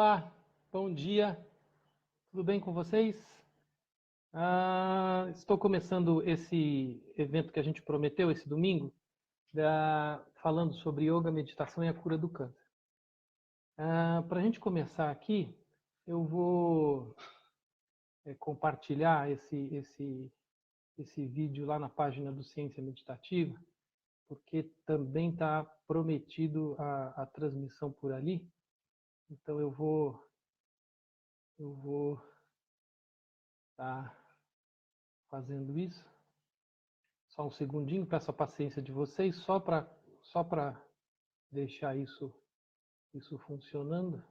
Olá, bom dia, tudo bem com vocês? Estou começando esse evento que a gente prometeu esse domingo, falando sobre yoga, meditação e a cura do câncer. Para a gente começar aqui, eu vou compartilhar esse vídeo lá na página do Ciência Meditativa, porque também está prometido a transmissão por ali. Então eu vou estar fazendo isso. Só um segundinho, peço a paciência de vocês, só para deixar isso funcionando.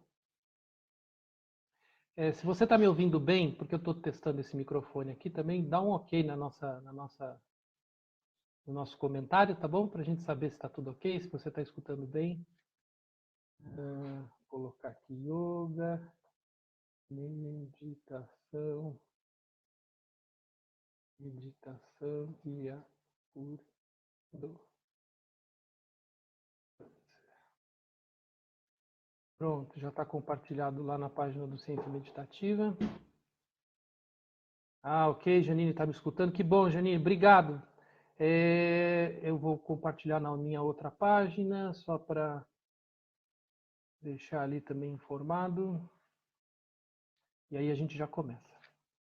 Se você está me ouvindo bem, porque eu estou testando esse microfone aqui também, dá um ok no nosso comentário, tá bom? Para a gente saber se está tudo ok, se você está escutando bem. Vou colocar aqui yoga, meditação e a cura do... Pronto, já está compartilhado lá na página do Ciência Meditativa. Ok, Janine está me escutando. Que bom, Janine, obrigado. Eu vou compartilhar na minha outra página, só para deixar ali também informado. E aí a gente já começa,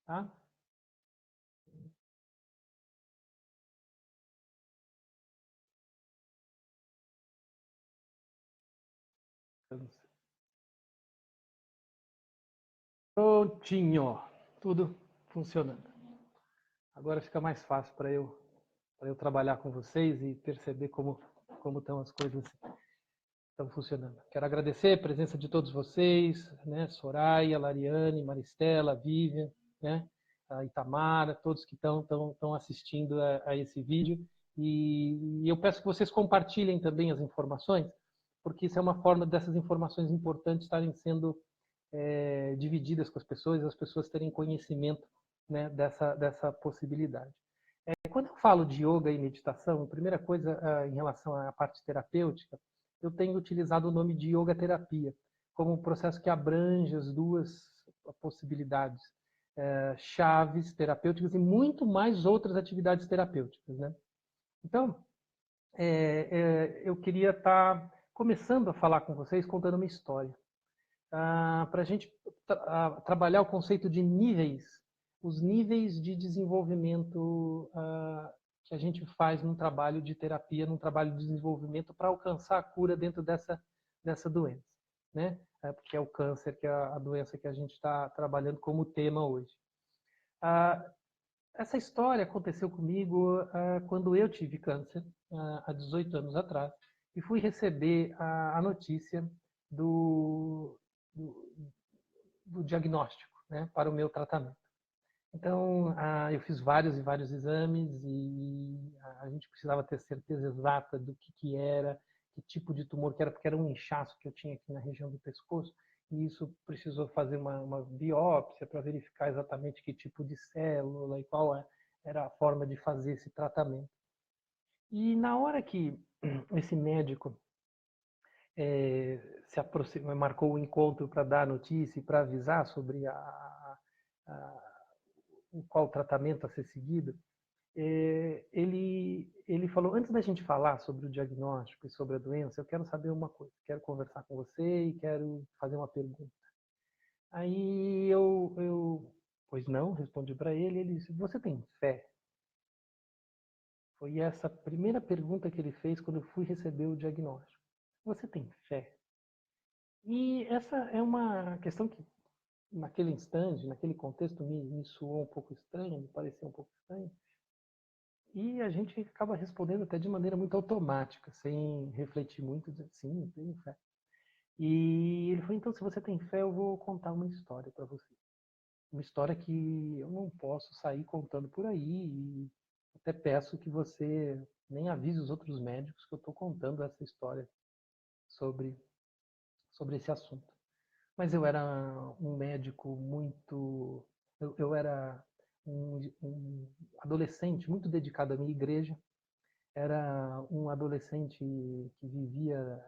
tá? Prontinho, tudo funcionando. Agora fica mais fácil para eu trabalhar com vocês e perceber como estão as coisas estão funcionando. Quero agradecer a presença de todos vocês, né? Soraya, Lariane, Maristela, Vivian, né? A Itamara, todos que estão assistindo a esse vídeo. E eu peço que vocês compartilhem também as informações, porque isso é uma forma dessas informações importantes estarem sendo divididas com as pessoas terem conhecimento, né, dessa possibilidade. Quando eu falo de yoga e meditação, a primeira coisa em relação à parte terapêutica, eu tenho utilizado o nome de yoga terapia, como um processo que abrange as duas possibilidades, chaves terapêuticas e muito mais outras atividades terapêuticas, né? Então, eu queria estar começando a falar com vocês contando uma história, para a gente trabalhar o conceito de níveis, os níveis de desenvolvimento que a gente faz num trabalho de terapia, num trabalho de desenvolvimento para alcançar a cura dentro dessa doença, né? Porque é o câncer, que é a doença que a gente está trabalhando como tema hoje. Essa história aconteceu comigo quando eu tive câncer, há 18 anos atrás, e fui receber a notícia do, do diagnóstico, né, para o meu tratamento. Então, eu fiz vários e vários exames e a gente precisava ter certeza exata do que era, que tipo de tumor que era, porque era um inchaço que eu tinha aqui na região do pescoço, e isso precisou fazer uma biópsia para verificar exatamente que tipo de célula e qual era a forma de fazer esse tratamento. E na hora que esse médico se aproximou, marcou o encontro para dar a notícia e para avisar sobre qual tratamento a ser seguido, ele falou, antes da gente falar sobre o diagnóstico e sobre a doença, eu quero saber uma coisa, quero conversar com você e quero fazer uma pergunta. Aí pois não, respondi para ele, ele disse, você tem fé? Foi essa a primeira pergunta que ele fez quando eu fui receber o diagnóstico. Você tem fé? E essa é uma questão que, naquele instante, naquele contexto, me soou um pouco estranho, me pareceu um pouco estranho. E a gente acaba respondendo até de maneira muito automática, sem refletir muito, dizer, sim, eu tenho fé. E ele falou, então, se você tem fé, eu vou contar uma história para você. Uma história que eu não posso sair contando por aí, e até peço que você nem avise os outros médicos que eu estou contando essa história sobre esse assunto. Mas eu era um médico muito... Eu era um adolescente muito dedicado à minha igreja. Era um adolescente que vivia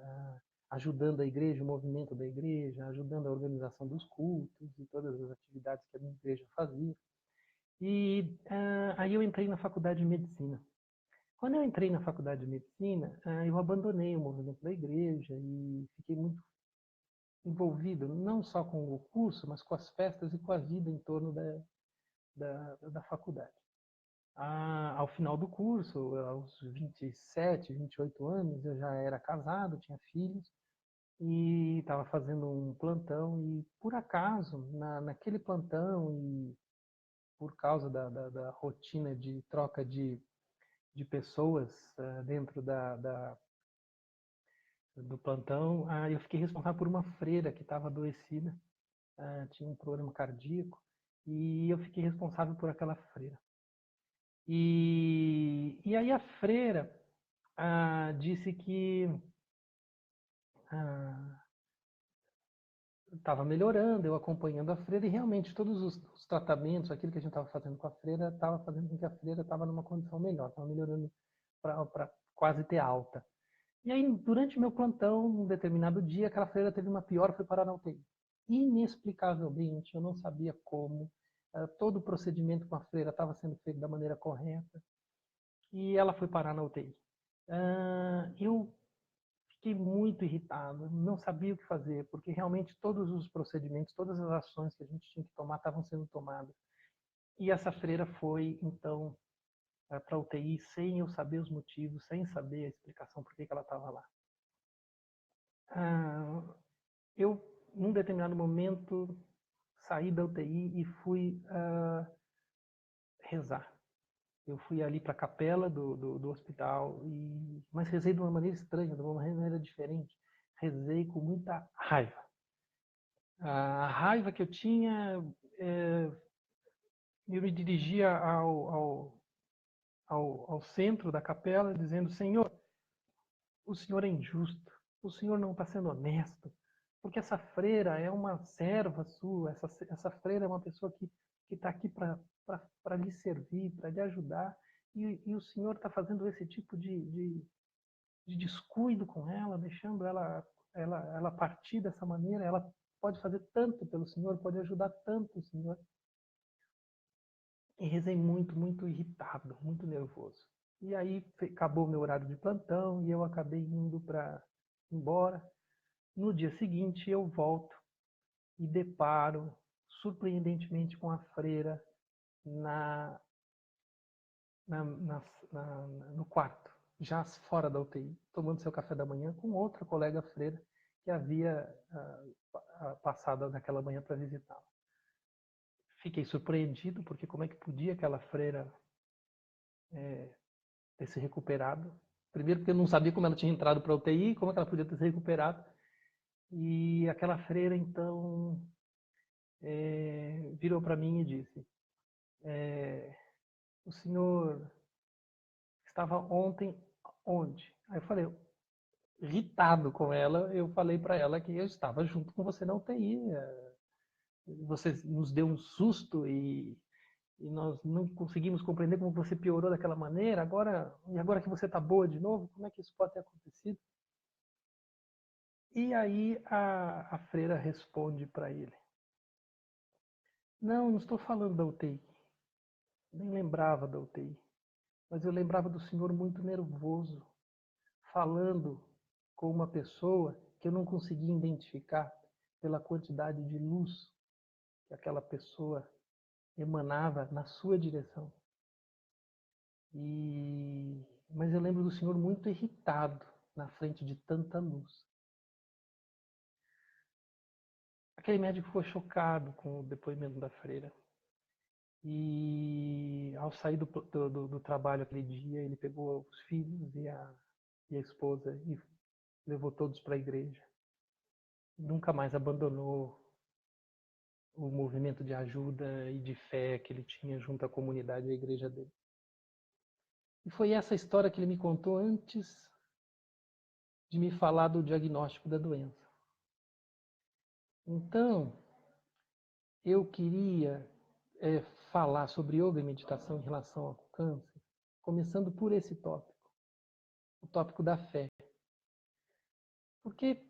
ajudando a igreja, o movimento da igreja, ajudando a organização dos cultos e todas as atividades que a minha igreja fazia. E aí eu entrei na faculdade de medicina. Quando eu entrei na faculdade de medicina, eu abandonei o movimento da igreja e fiquei muito envolvido, não só com o curso, mas com as festas e com a vida em torno da faculdade. Ao final do curso, aos 27, 28 anos, eu já era casado, tinha filhos, e estava fazendo um plantão, e por acaso, naquele plantão, e por causa da rotina de troca de pessoas dentro do plantão, eu fiquei responsável por uma freira que estava adoecida, tinha um problema cardíaco, e eu fiquei responsável por aquela freira. E aí a freira disse que estava melhorando, eu acompanhando a freira, e realmente todos os tratamentos, aquilo que a gente estava fazendo com a freira, estava fazendo com que a freira estava numa condição melhor, estava melhorando para quase ter alta. E aí, durante meu plantão, um determinado dia, aquela freira teve uma pior, foi parar na UTI. Inexplicavelmente, eu não sabia como, todo o procedimento com a freira estava sendo feito da maneira correta, e ela foi parar na UTI. Eu fiquei muito irritado, não sabia o que fazer, porque realmente todos os procedimentos, todas as ações que a gente tinha que tomar estavam sendo tomadas. E essa freira foi, então, para a UTI sem eu saber os motivos, sem saber a explicação por que ela estava lá. Eu, num determinado momento, saí da UTI e fui rezar. Eu fui ali para a capela do hospital, mas rezei de uma maneira estranha, de uma maneira diferente. Rezei com muita raiva. A raiva que eu tinha, eu me dirigia ao centro da capela, dizendo: Senhor, o Senhor é injusto, o Senhor não está sendo honesto, porque essa freira é uma serva sua, essa freira é uma pessoa que está aqui para lhe servir, para lhe ajudar, e o Senhor está fazendo esse tipo de descuido com ela, deixando ela partir dessa maneira. Ela pode fazer tanto pelo Senhor, pode ajudar tanto o Senhor. E rezei muito, muito irritado, muito nervoso. E aí acabou o meu horário de plantão e eu acabei indo para embora. No dia seguinte eu volto e deparo surpreendentemente com a freira no quarto, já fora da UTI, tomando seu café da manhã com outra colega freira que havia passado naquela manhã para visitá-la. Fiquei surpreendido, porque como é que podia aquela freira ter se recuperado? Primeiro porque eu não sabia como ela tinha entrado para a UTI, como é que ela podia ter se recuperado. E aquela freira, então, virou para mim e disse: o senhor estava ontem onde? Aí eu falei, irritado com ela, eu falei para ela que eu estava junto com você na UTI. Você nos deu um susto e nós não conseguimos compreender como você piorou daquela maneira. E agora que você está boa de novo, como é que isso pode ter acontecido? E aí a freira responde para ele: não estou falando da UTI. Nem lembrava da UTI. Mas eu lembrava do senhor muito nervoso, falando com uma pessoa que eu não conseguia identificar pela quantidade de luz que aquela pessoa emanava na sua direção. Mas eu lembro do senhor muito irritado na frente de tanta luz. Aquele médico ficou chocado com o depoimento da freira. E ao sair do trabalho aquele dia, ele pegou os filhos e a esposa e levou todos para a igreja. Nunca mais abandonou o movimento de ajuda e de fé que ele tinha junto à comunidade e à igreja dele. E foi essa história que ele me contou antes de me falar do diagnóstico da doença. Então, eu queria falar sobre yoga e meditação em relação ao câncer, começando por esse tópico, o tópico da fé. Porque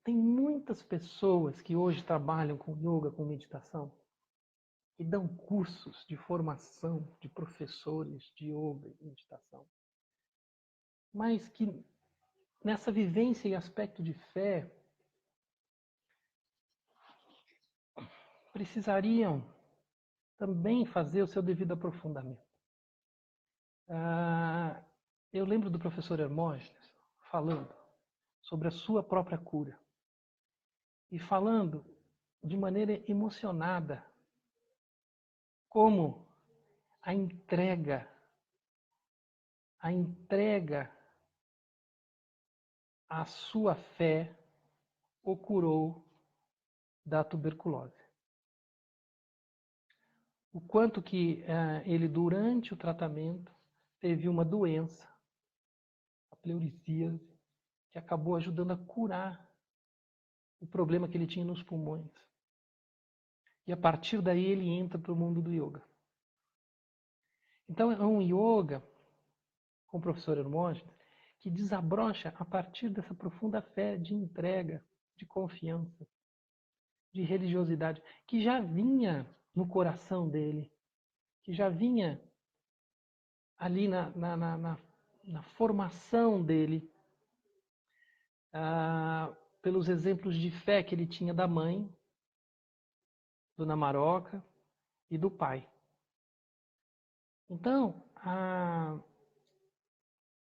Tem muitas pessoas que hoje trabalham com yoga, com meditação, que dão cursos de formação de professores de yoga e meditação, mas que nessa vivência e aspecto de fé precisariam também fazer o seu devido aprofundamento. Eu lembro do professor Hermógenes falando sobre a sua própria cura e falando de maneira emocionada como a entrega à sua fé o curou da tuberculose. O quanto que ele, durante o tratamento, teve uma doença, a pleurisíase, que acabou ajudando a curar o problema que ele tinha nos pulmões. E a partir daí ele entra para o mundo do yoga. Então é um yoga, com o professor Hermógenes, que desabrocha a partir dessa profunda fé de entrega, de confiança, de religiosidade, que já vinha no coração dele, que já vinha ali na formação dele, pelos exemplos de fé que ele tinha da mãe, Dona Maroca, e do pai. Então,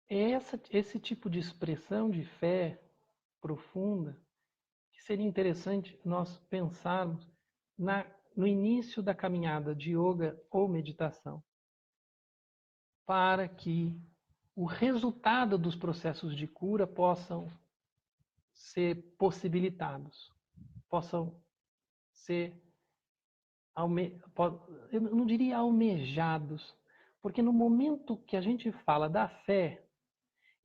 esse tipo de expressão de fé profunda, que seria interessante nós pensarmos no início da caminhada de yoga ou meditação, para que o resultado dos processos de cura possam ser possibilitados, possam ser, eu não diria almejados, porque no momento que a gente fala da fé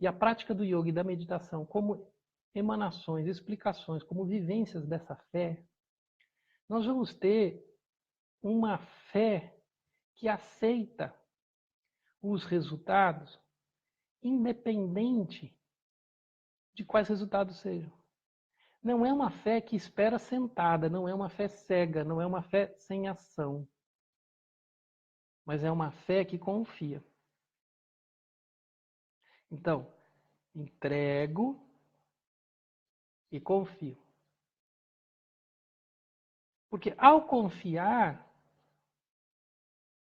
e a prática do yoga e da meditação como emanações, explicações, como vivências dessa fé, nós vamos ter uma fé que aceita os resultados, independente de quais resultados sejam. Não é uma fé que espera sentada, não é uma fé cega, não é uma fé sem ação. Mas é uma fé que confia. Então, entrego e confio. Porque ao confiar,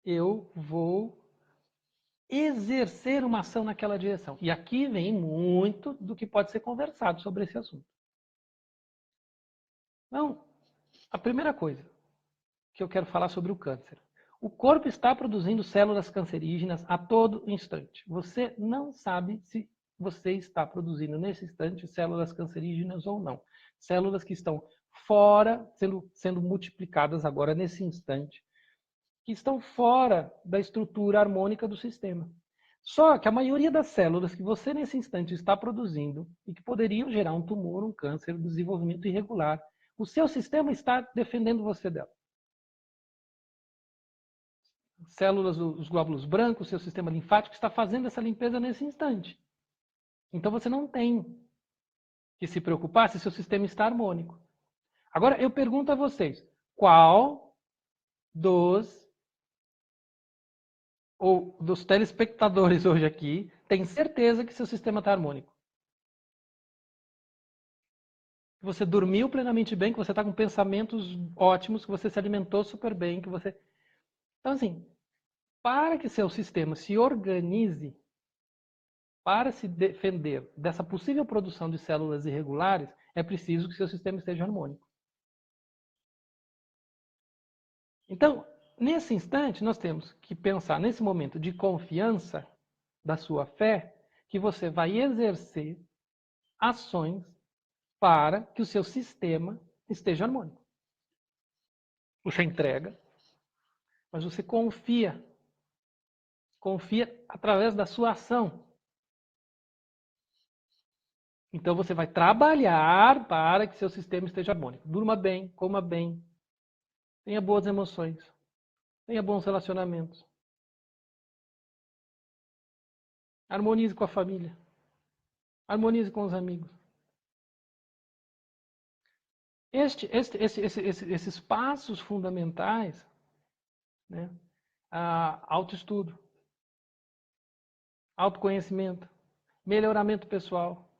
eu vou exercer uma ação naquela direção. E aqui vem muito do que pode ser conversado sobre esse assunto. Então, a primeira coisa que eu quero falar sobre o câncer. O corpo está produzindo células cancerígenas a todo instante. Você não sabe se você está produzindo nesse instante células cancerígenas ou não. Células que estão fora, sendo multiplicadas agora nesse instante, que estão fora da estrutura harmônica do sistema. Só que a maioria das células que você nesse instante está produzindo e que poderiam gerar um tumor, um câncer, um desenvolvimento irregular, o seu sistema está defendendo você dela. Células, os glóbulos brancos, seu sistema linfático está fazendo essa limpeza nesse instante. Então você não tem que se preocupar se seu sistema está harmônico. Agora eu pergunto a vocês, qual dos telespectadores hoje aqui tem certeza que seu sistema está harmônico? Que você dormiu plenamente bem, que você está com pensamentos ótimos, que você se alimentou super bem, que você... Então assim, para que seu sistema se organize, para se defender dessa possível produção de células irregulares, é preciso que seu sistema esteja harmônico. Então, nesse instante, nós temos que pensar nesse momento de confiança da sua fé, que você vai exercer ações para que o seu sistema esteja harmônico. Você entrega, mas você confia. Confia através da sua ação. Então você vai trabalhar para que seu sistema esteja harmônico. Durma bem, coma bem, tenha boas emoções, tenha bons relacionamentos. Harmonize com a família. Harmonize com os amigos. Esses passos fundamentais, né? Autoestudo, autoconhecimento, melhoramento pessoal,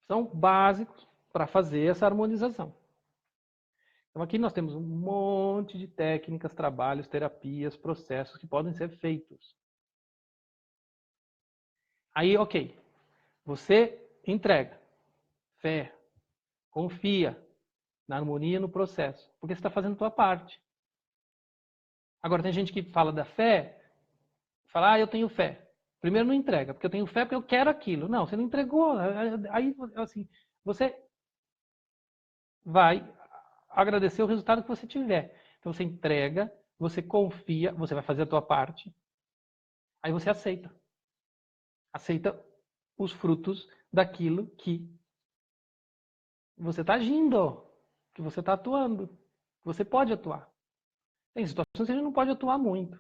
são básicos para fazer essa harmonização. Então aqui nós temos um monte de técnicas, trabalhos, terapias, processos que podem ser feitos. Aí, ok, você entrega, fé, confia na harmonia, no processo, porque você está fazendo a sua parte. Agora tem gente que fala da fé, fala, eu tenho fé. Primeiro não entrega, porque eu tenho fé porque eu quero aquilo. Não, você não entregou. Aí, assim, você vai agradecer o resultado que você tiver. Então você entrega, você confia, você vai fazer a tua parte, aí você aceita. Aceita os frutos daquilo que você está agindo, que você está atuando, que você pode atuar. Tem situações que a gente não pode atuar muito.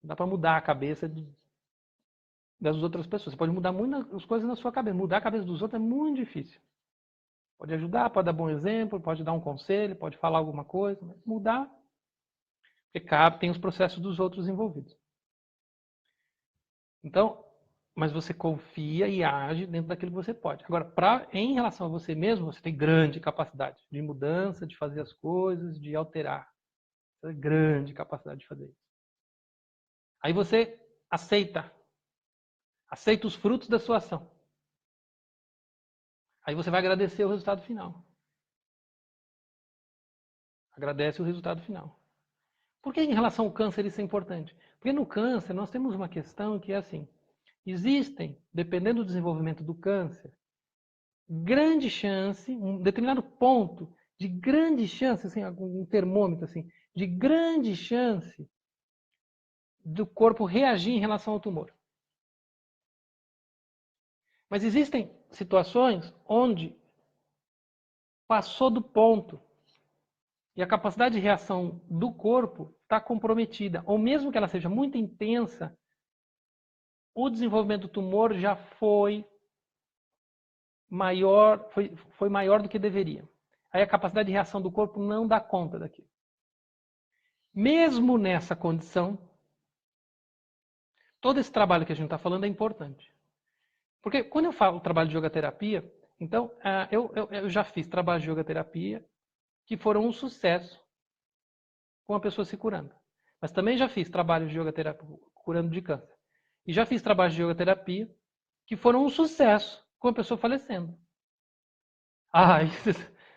Não dá para mudar a cabeça das outras pessoas. Você pode mudar muitas coisas na sua cabeça. Mudar a cabeça dos outros é muito difícil. Pode ajudar, pode dar bom exemplo, pode dar um conselho, pode falar alguma coisa, mas mudar, porque tem os processos dos outros envolvidos. Então, mas você confia e age dentro daquilo que você pode. Agora, em relação a você mesmo, você tem grande capacidade de mudança, de fazer as coisas, de alterar. Você tem grande capacidade de fazer isso. Aí você aceita os frutos da sua ação. Aí você vai agradecer o resultado final. Agradece o resultado final. Por que em relação ao câncer isso é importante? Porque no câncer nós temos uma questão que é assim, existem, dependendo do desenvolvimento do câncer, grande chance, um determinado ponto de grande chance, assim, um termômetro assim, de grande chance do corpo reagir em relação ao tumor. Mas existem situações onde passou do ponto e a capacidade de reação do corpo está comprometida, ou mesmo que ela seja muito intensa, o desenvolvimento do tumor já foi maior, foi maior do que deveria. Aí a capacidade de reação do corpo não dá conta daquilo. Mesmo nessa condição, todo esse trabalho que a gente está falando é importante. Porque quando eu falo trabalho de yoga terapia, então eu já fiz trabalho de yoga terapia que foram um sucesso com a pessoa se curando. Mas também já fiz trabalhos de yoga terapia curando de câncer. E já fiz trabalhos de yoga terapia que foram um sucesso com a pessoa falecendo. Aí você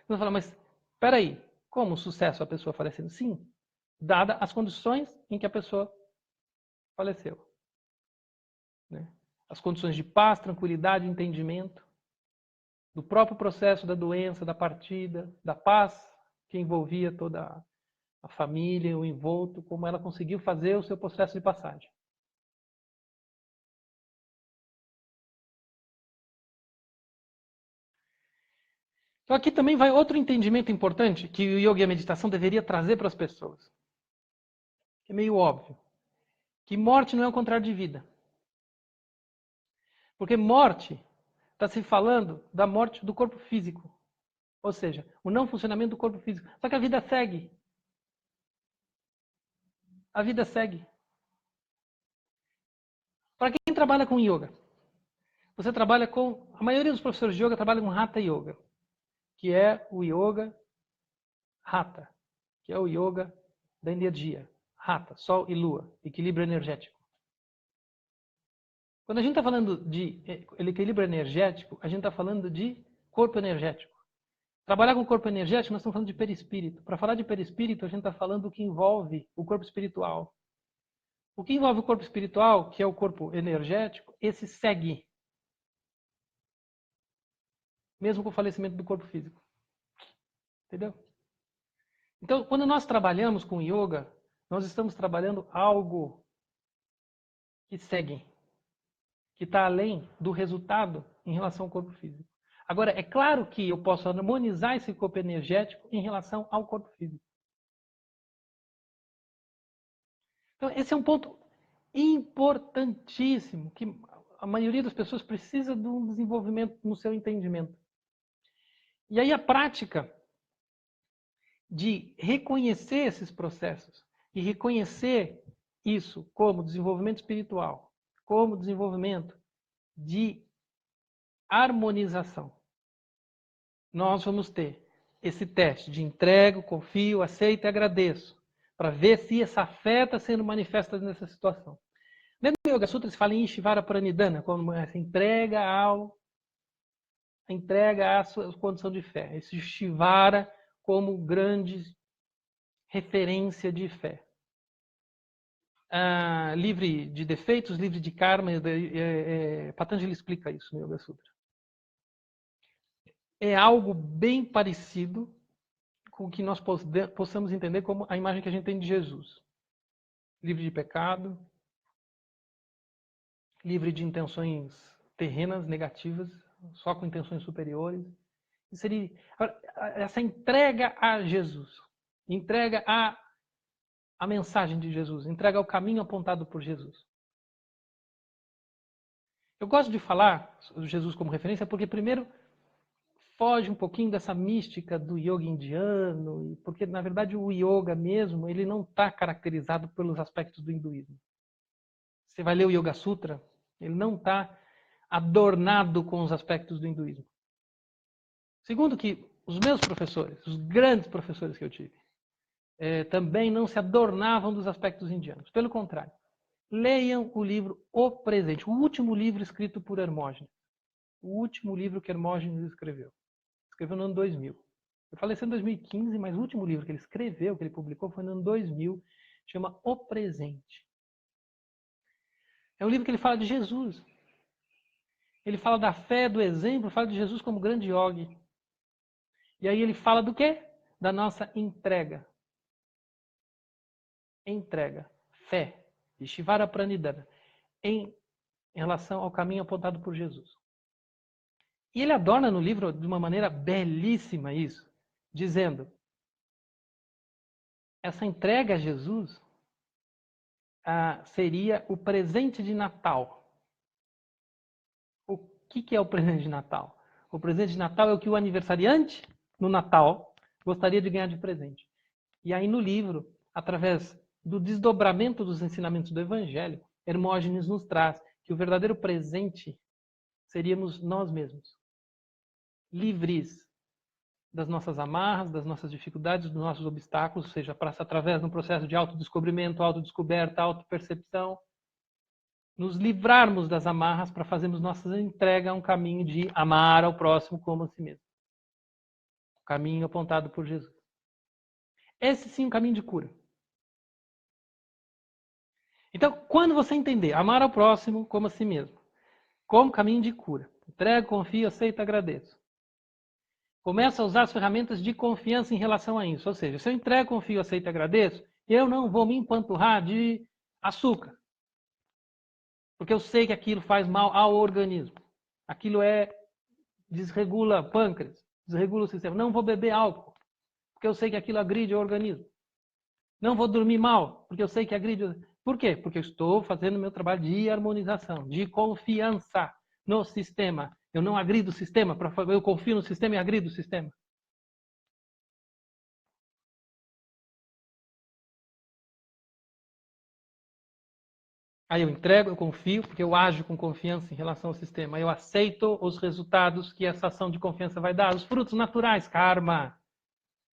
vai falar, mas espera aí, como sucesso a pessoa falecendo? Sim, dada as condições em que a pessoa faleceu. Né? As condições de paz, tranquilidade, entendimento, do próprio processo da doença, da partida, da paz que envolvia toda a família, o envolto, como ela conseguiu fazer o seu processo de passagem. Então aqui também vai outro entendimento importante que o yoga e a meditação deveria trazer para as pessoas. É meio óbvio. Que morte não é o contrário de vida. Porque morte está se falando da morte do corpo físico. Ou seja, o não funcionamento do corpo físico. Só que a vida segue. A vida segue. Para quem trabalha com yoga, você trabalha com... A maioria dos professores de yoga trabalha com Hatha Yoga, que é o yoga Hatha, que é o yoga da energia. Hatha, Sol e Lua, equilíbrio energético. Quando a gente está falando de equilíbrio energético, a gente está falando de corpo energético. Trabalhar com o corpo energético, nós estamos falando de perispírito. Para falar de perispírito, a gente está falando do que envolve o corpo espiritual. O que envolve o corpo espiritual, que é o corpo energético, esse segue. Mesmo com o falecimento do corpo físico. Entendeu? Então, quando nós trabalhamos com yoga, nós estamos trabalhando algo que segue. Que está além do resultado em relação ao corpo físico. Agora, é claro que eu posso harmonizar esse corpo energético em relação ao corpo físico. Então, esse é um ponto importantíssimo, que a maioria das pessoas precisa de um desenvolvimento no seu entendimento. E aí a prática de reconhecer esses processos e reconhecer isso como desenvolvimento espiritual, como desenvolvimento de harmonização. Nós vamos ter esse teste de entrego, confio, aceito e agradeço, para ver se essa fé está sendo manifesta nessa situação. Dentro do Yoga Sutra se fala em Ishvara Pranidhana, como essa entrega à sua condição de fé. Esse Ishvara como grande referência de fé. Livre de defeitos, livre de karma, Patanjali explica isso no Yoga Sutra. É algo bem parecido com o que nós possamos entender como a imagem que a gente tem de Jesus. Livre de pecado, livre de intenções terrenas, negativas, só com intenções superiores. Seria essa entrega a Jesus, entrega a mensagem de Jesus, entrega ao caminho apontado por Jesus. Eu gosto de falar Jesus como referência porque, primeiro, foge um pouquinho dessa mística do yoga indiano, porque, na verdade, o yoga mesmo, ele não está caracterizado pelos aspectos do hinduísmo. Você vai ler o Yoga Sutra, ele não está adornado com os aspectos do hinduísmo. Segundo que os meus professores, os grandes professores que eu tive, também não se adornavam dos aspectos indianos. Pelo contrário, leiam o livro O Presente, o último livro escrito por Hermógenes. O último livro que Hermógenes escreveu. Escreveu no ano 2000. Eu faleceu em 2015, mas o último livro que ele escreveu, que ele publicou, foi no ano 2000, chama O Presente. É um livro que ele fala de Jesus. Ele fala da fé, do exemplo, fala de Jesus como grande yogi. E aí ele fala do quê? Da nossa entrega. Entrega. Fé. Ishvara Pranidhana. Em relação ao caminho apontado por Jesus. E ele adorna no livro de uma maneira belíssima isso, dizendo: essa entrega a Jesus seria o presente de Natal. O que é o presente de Natal? O presente de Natal é o que o aniversariante, no Natal, gostaria de ganhar de presente. E aí no livro, através do desdobramento dos ensinamentos do Evangelho, Hermógenes nos traz que o verdadeiro presente seríamos nós mesmos. Livres das nossas amarras, das nossas dificuldades, dos nossos obstáculos, ou seja, através de um processo de autodescobrimento, autodescoberta, autopercepção, nos livrarmos das amarras para fazermos nossa entrega a um caminho de amar ao próximo como a si mesmo. O caminho apontado por Jesus. Esse sim é um caminho de cura. Então, quando você entender amar ao próximo como a si mesmo, como caminho de cura, entrego, confio, aceito, agradeço. Começa a usar as ferramentas de confiança em relação a isso. Ou seja, se eu entrego, confio, aceito e agradeço, eu não vou me empanturrar de açúcar. Porque eu sei que aquilo faz mal ao organismo. Aquilo desregula pâncreas, desregula o sistema. Não vou beber álcool, porque eu sei que aquilo agride o organismo. Não vou dormir mal, porque eu sei que agride. Por quê? Porque eu estou fazendo meu trabalho de harmonização, de confiança no sistema. Eu não agrido o sistema, eu confio no sistema e agrido o sistema. Aí eu entrego, eu confio, porque eu ajo com confiança em relação ao sistema. Aí eu aceito os resultados que essa ação de confiança vai dar, os frutos naturais, karma,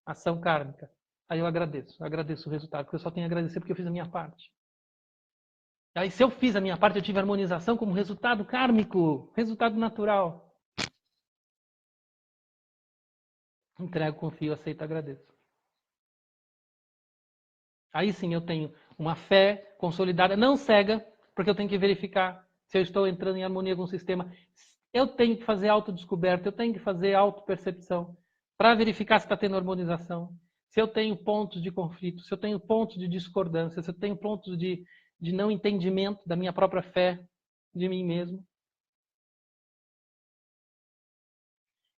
ação kármica. Aí eu agradeço o resultado, porque eu só tenho a agradecer porque eu fiz a minha parte. Aí se eu fiz a minha parte, eu tive harmonização como resultado kármico, resultado natural. Entrego, confio, aceito, agradeço. Aí sim eu tenho uma fé consolidada, não cega, porque eu tenho que verificar se eu estou entrando em harmonia com o sistema. Eu tenho que fazer autodescoberta, eu tenho que fazer autopercepção para verificar se está tendo harmonização. Se eu tenho pontos de conflito, se eu tenho pontos de discordância, se eu tenho pontos de não entendimento da minha própria fé, de mim mesmo.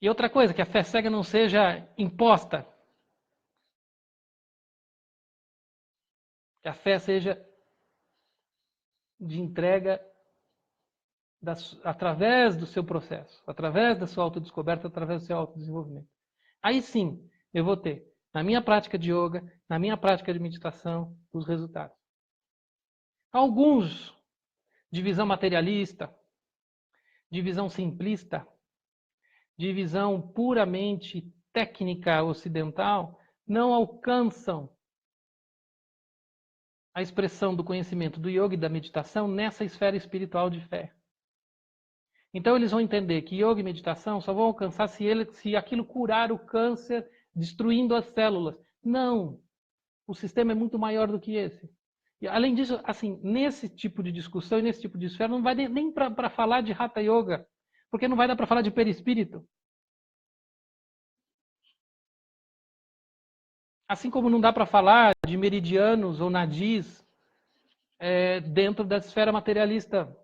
E outra coisa, que a fé cega não seja imposta. Que a fé seja de entrega através do seu processo, através da sua autodescoberta, através do seu autodesenvolvimento. Aí sim, eu vou ter, na minha prática de yoga, na minha prática de meditação, os resultados. Alguns de visão materialista, de visão simplista, de visão puramente técnica ocidental, não alcançam a expressão do conhecimento do yoga e da meditação nessa esfera espiritual de fé. Então eles vão entender que yoga e meditação só vão alcançar se aquilo curar o câncer, destruindo as células. Não! O sistema é muito maior do que esse. E, além disso, assim, nesse tipo de discussão e nesse tipo de esfera, não vai nem para falar de Hatha Yoga, porque não vai dar para falar de perispírito. Assim como não dá para falar de meridianos ou nadis dentro da esfera materialista.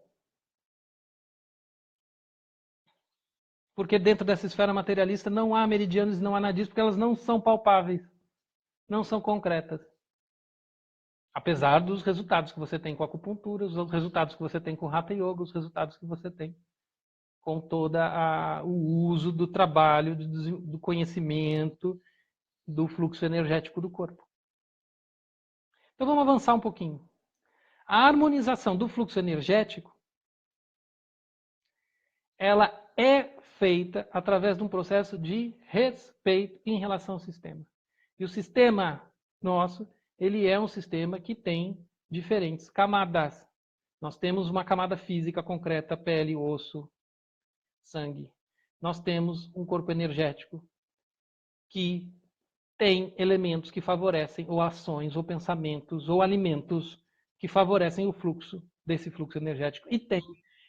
Porque dentro dessa esfera materialista não há meridianos e não há nadis, porque elas não são palpáveis, não são concretas. Apesar dos resultados que você tem com a acupuntura, os resultados que você tem com o Hatha Yoga, os resultados que você tem com todo o uso do trabalho, do conhecimento, do fluxo energético do corpo. Então vamos avançar um pouquinho. A harmonização do fluxo energético, ela é feita através de um processo de respeito em relação ao sistema. E o sistema nosso, ele é um sistema que tem diferentes camadas. Nós temos uma camada física concreta, pele, osso, sangue. Nós temos um corpo energético que tem elementos que favorecem, ou ações, ou pensamentos, ou alimentos que favorecem o fluxo desse fluxo energético. E tem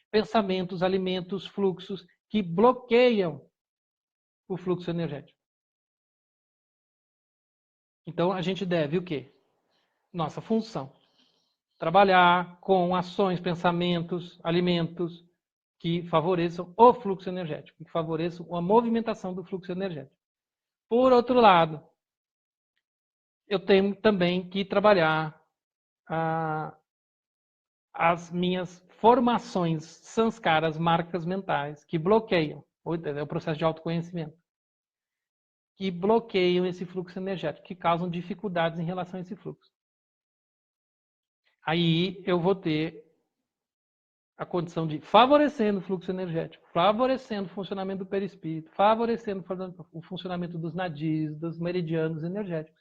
pensamentos, alimentos, fluxos que bloqueiam o fluxo energético. Então a gente deve o quê? Nossa função. Trabalhar com ações, pensamentos, alimentos que favoreçam o fluxo energético, que favoreçam a movimentação do fluxo energético. Por outro lado, eu tenho também que trabalhar as minhas formações sanskaras, marcas mentais, que bloqueiam, é o processo de autoconhecimento, que bloqueiam esse fluxo energético, que causam dificuldades em relação a esse fluxo. Aí eu vou ter a condição de favorecendo o fluxo energético, favorecendo o funcionamento do perispírito, favorecendo o funcionamento dos nadis, dos meridianos energéticos.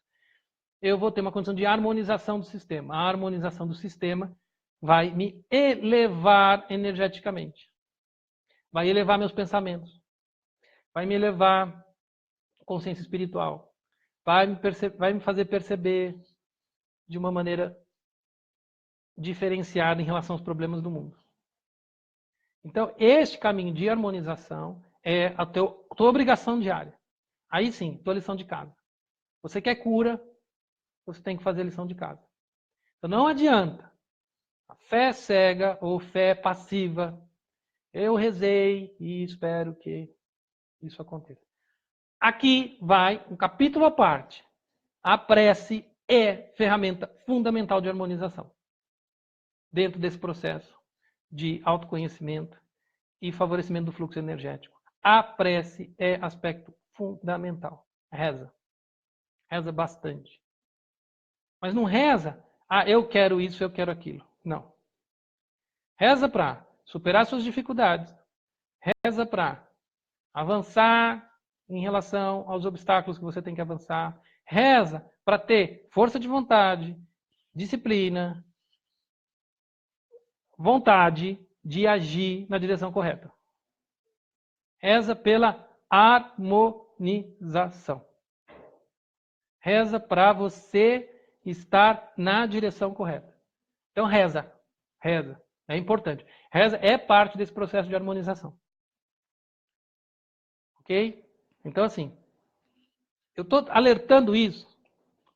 Eu vou ter uma condição de harmonização do sistema. A harmonização do sistema vai me elevar energeticamente. Vai elevar meus pensamentos. Vai me elevar consciência espiritual. Vai me fazer perceber de uma maneira diferenciada em relação aos problemas do mundo. Então, este caminho de harmonização é a tua obrigação diária. Aí sim, tua lição de casa. Você quer cura, você tem que fazer a lição de casa. Então não adianta. A fé cega ou fé passiva. Eu rezei e espero que isso aconteça. Aqui vai um capítulo à parte. A prece é ferramenta fundamental de harmonização. Dentro desse processo de autoconhecimento e favorecimento do fluxo energético. A prece é aspecto fundamental. Reza. Reza bastante. Mas não reza, eu quero isso, eu quero aquilo. Não. Reza para superar suas dificuldades. Reza para avançar em relação aos obstáculos que você tem que avançar. Reza para ter força de vontade, disciplina, vontade de agir na direção correta. Reza pela harmonização. Reza para você estar na direção correta. Então reza. Reza. É importante. Reza é parte desse processo de harmonização. Ok? Então assim, eu estou alertando isso,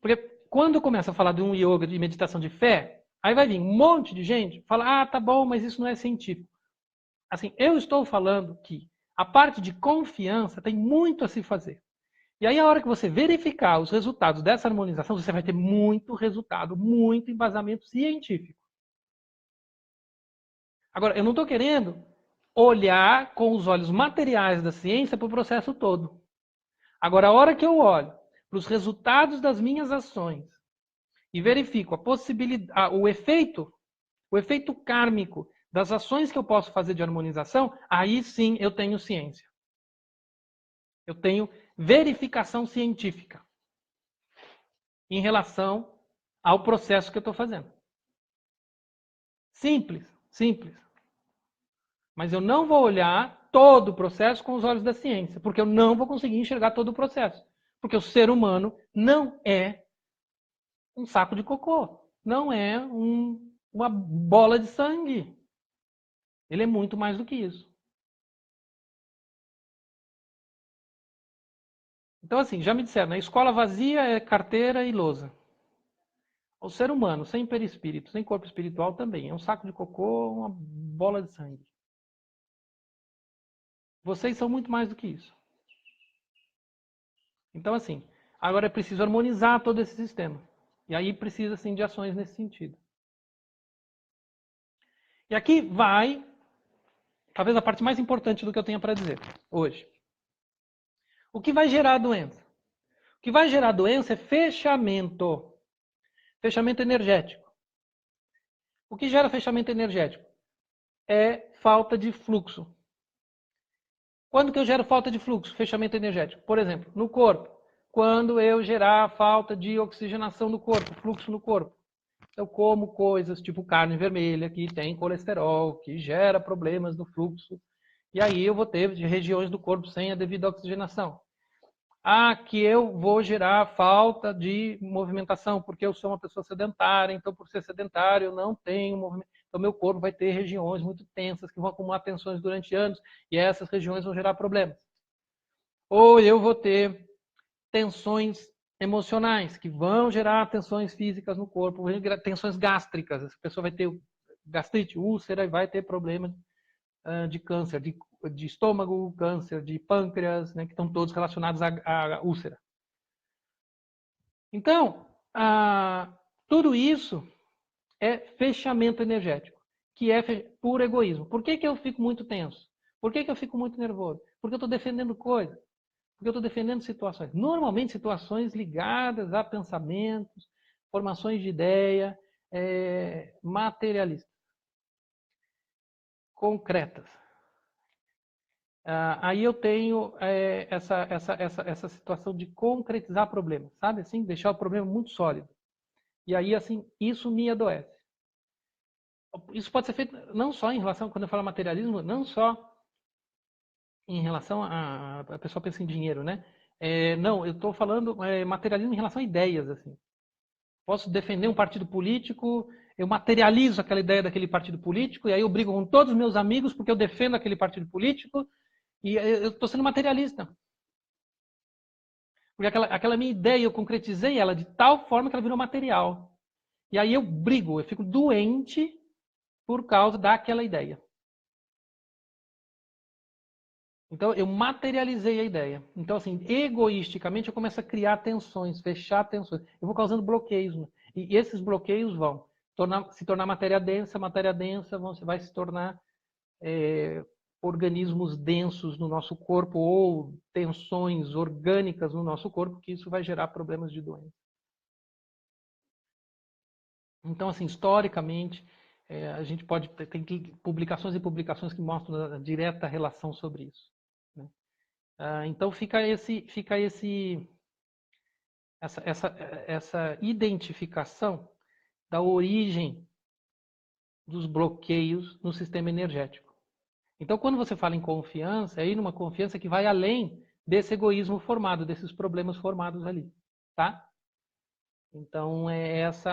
porque quando eu começo a falar de um yoga de meditação de fé, aí vai vir um monte de gente falar, tá bom, mas isso não é científico. Assim, eu estou falando que a parte de confiança tem muito a se fazer. E aí, a hora que você verificar os resultados dessa harmonização, você vai ter muito resultado, muito embasamento científico. Agora, eu não estou querendo olhar com os olhos materiais da ciência para o processo todo. Agora, a hora que eu olho para os resultados das minhas ações e verifico a possibilidade, o efeito kármico das ações que eu posso fazer de harmonização, aí sim eu tenho ciência. Eu tenho verificação científica em relação ao processo que eu estou fazendo. Simples, simples. Mas eu não vou olhar todo o processo com os olhos da ciência, porque eu não vou conseguir enxergar todo o processo. Porque o ser humano não é um saco de cocô, não é uma bola de sangue. Ele é muito mais do que isso. Então, assim, já me disseram, né? Escola vazia é carteira e lousa. O ser humano, sem perispírito, sem corpo espiritual, também é um saco de cocô, uma bola de sangue. Vocês são muito mais do que isso. Então, assim, agora é preciso harmonizar todo esse sistema. E aí precisa, sim, de ações nesse sentido. E aqui vai, talvez, a parte mais importante do que eu tenho para dizer hoje. O que vai gerar a doença? O que vai gerar a doença é fechamento. Fechamento energético. O que gera fechamento energético? É falta de fluxo. Quando que eu gero falta de fluxo? Fechamento energético. Por exemplo, no corpo. Quando eu gerar falta de oxigenação no corpo, fluxo no corpo. Eu como coisas tipo carne vermelha, que tem colesterol, que gera problemas no fluxo. E aí eu vou ter regiões do corpo sem a devida oxigenação. Que eu vou gerar falta de movimentação, porque eu sou uma pessoa sedentária, então por ser sedentário eu não tenho movimento. Então meu corpo vai ter regiões muito tensas, que vão acumular tensões durante anos, e essas regiões vão gerar problemas. Ou eu vou ter tensões emocionais, que vão gerar tensões físicas no corpo, vão gerar tensões gástricas. Essa pessoa vai ter gastrite, úlcera e vai ter problemas de câncer, de estômago, câncer de pâncreas, né, que estão todos relacionados à úlcera. Então, tudo isso é fechamento energético, que é puro egoísmo. Por que eu fico muito tenso? Por que eu fico muito nervoso? Porque eu estou defendendo coisas. Porque eu estou defendendo situações. Normalmente situações ligadas a pensamentos, formações de ideia, materialistas, concretas. Aí eu tenho essa situação de concretizar problemas, sabe? Assim, deixar o problema muito sólido. E aí, assim, isso me adoece. Isso pode ser feito não só em relação, quando eu falo materialismo, não só em relação a pessoa pensa em dinheiro, né? Não, eu estou falando materialismo em relação a ideias, assim. Posso defender um partido político, eu materializo aquela ideia daquele partido político, e aí eu brigo com todos os meus amigos porque eu defendo aquele partido político, e eu estou sendo materialista. Porque aquela minha ideia, eu concretizei ela de tal forma que ela virou material. E aí eu brigo, eu fico doente por causa daquela ideia. Então eu materializei a ideia. Então, assim, egoisticamente eu começo a criar tensões, fechar tensões. Eu vou causando bloqueios. Né? E esses bloqueios vão se tornar matéria densa vai se tornar organismos densos no nosso corpo ou tensões orgânicas no nosso corpo, que isso vai gerar problemas de doença. Então, assim, historicamente, a gente tem publicações e publicações que mostram a direta relação sobre isso. Né? Então, fica essa identificação da origem dos bloqueios no sistema energético. Então, quando você fala em confiança, é ir numa confiança que vai além desse egoísmo formado, desses problemas formados ali, tá? Então, é essa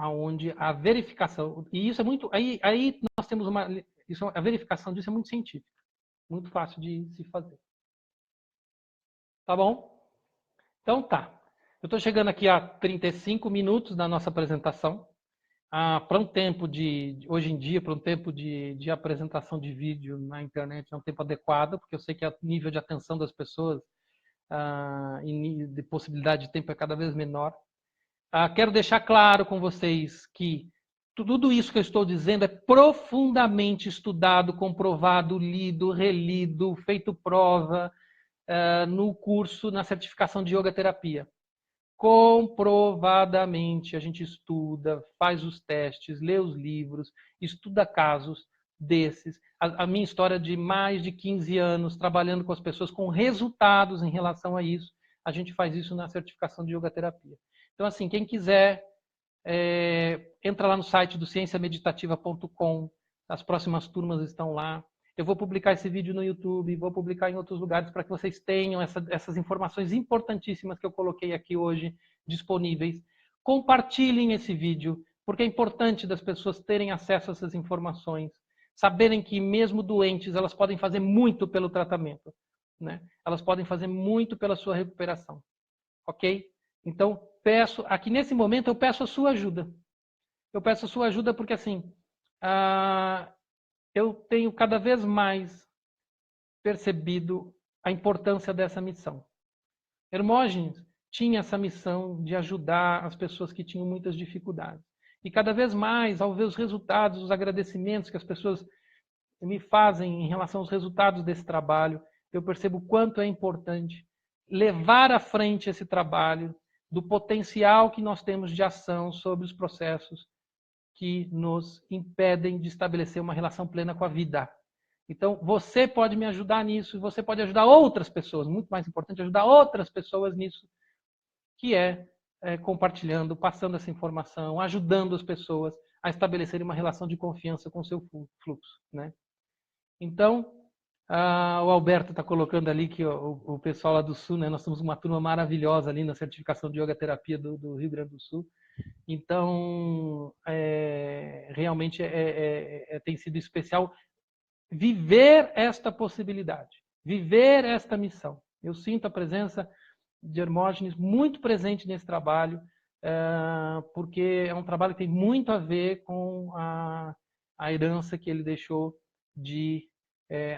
aonde a verificação, e isso é muito, aí nós temos a verificação disso é muito científica, muito fácil de se fazer. Tá bom? Então tá. Eu estou chegando aqui a 35 minutos da nossa apresentação. Para um tempo hoje em dia, para um tempo de apresentação de vídeo na internet, é um tempo adequado, porque eu sei que o nível de atenção das pessoas e de possibilidade de tempo é cada vez menor. Quero deixar claro com vocês que tudo isso que eu estou dizendo é profundamente estudado, comprovado, lido, relido, feito prova, no curso, na certificação de Yoga Terapia. Comprovadamente, a gente estuda, faz os testes, lê os livros, estuda casos desses. A minha história de mais de 15 anos trabalhando com as pessoas, com resultados em relação a isso, a gente faz isso na certificação de Yoga Terapia. Então, assim, quem quiser, entra lá no site do cienciameditativa.com, as próximas turmas estão lá. Eu vou publicar esse vídeo no YouTube, vou publicar em outros lugares para que vocês tenham essas informações importantíssimas que eu coloquei aqui hoje disponíveis. Compartilhem esse vídeo, porque é importante das pessoas terem acesso a essas informações, saberem que mesmo doentes, elas podem fazer muito pelo tratamento, né? Elas podem fazer muito pela sua recuperação, ok? Então, aqui nesse momento, eu peço a sua ajuda. Eu peço a sua ajuda porque, assim, eu tenho cada vez mais percebido a importância dessa missão. Hermógenes tinha essa missão de ajudar as pessoas que tinham muitas dificuldades. E cada vez mais, ao ver os resultados, os agradecimentos que as pessoas me fazem em relação aos resultados desse trabalho, eu percebo o quanto é importante levar à frente esse trabalho, do potencial que nós temos de ação sobre os processos que nos impedem de estabelecer uma relação plena com a vida. Então, você pode me ajudar nisso, você pode ajudar outras pessoas, muito mais importante, ajudar outras pessoas nisso, que é compartilhando, passando essa informação, ajudando as pessoas a estabelecerem uma relação de confiança com o seu fluxo, né? Então, o Alberto está colocando ali que o pessoal lá do Sul, né, nós temos uma turma maravilhosa ali na certificação de Yoga Terapia do Rio Grande do Sul. Então, realmente tem sido especial viver esta possibilidade, viver esta missão. Eu sinto a presença de Hermógenes muito presente nesse trabalho, porque é um trabalho que tem muito a ver com a herança que ele deixou de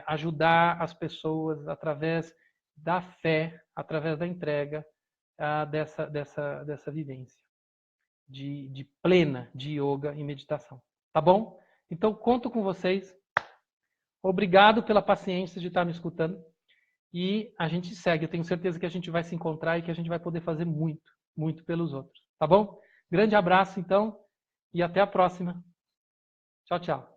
ajudar as pessoas através da fé, através da entrega dessa vivência de plena de yoga e meditação. Tá bom? Então, conto com vocês. Obrigado pela paciência de estar me escutando. E a gente segue. Eu tenho certeza que a gente vai se encontrar e que a gente vai poder fazer muito, muito pelos outros. Tá bom? Grande abraço, então, e até a próxima. Tchau, tchau.